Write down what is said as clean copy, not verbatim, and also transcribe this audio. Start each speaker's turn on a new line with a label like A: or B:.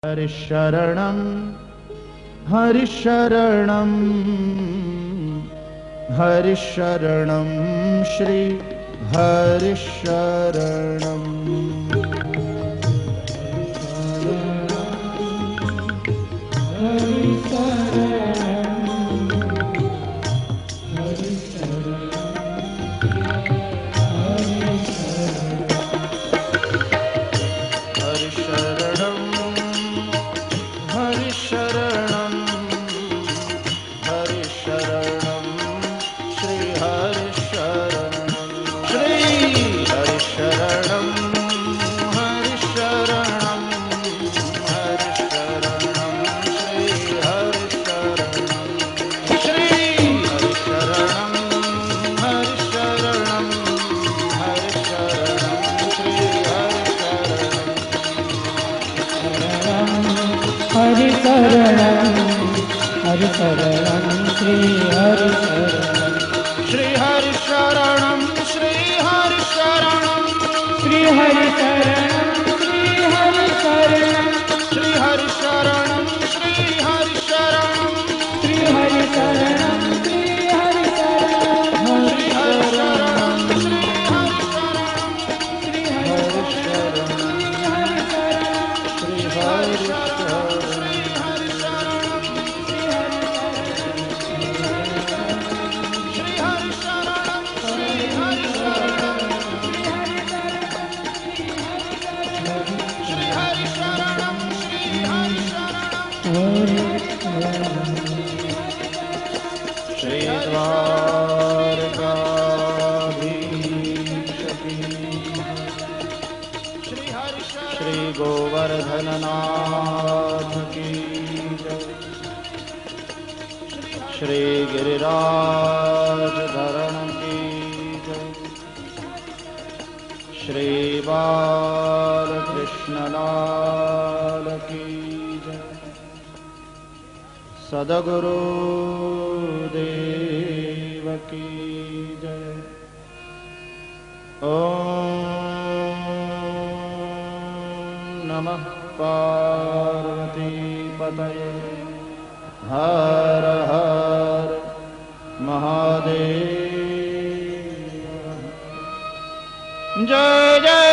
A: हरिशरणं हरिशरणं हरिशरणं श्री हरिशरणं
B: हरिशरणं श्री हरिशरणं
A: श्री हरिशरणं श्री हरिशरणं
B: श्री हरिशरणं श्री हरिशरणं
A: श्री हरिशरणं श्री हरिशरणं
B: श्री हरिशरणं श्री हरिशरणं
A: श्री हरिशरणं श्री श्री गोवर्धननाथ की जय। श्री गिरिराज धरण की जय। श्री बालकृष्णलाल की जय। सद्गुरु देव की जय। ओम नमः पार्वती पतये हर हर महादेव। जय जय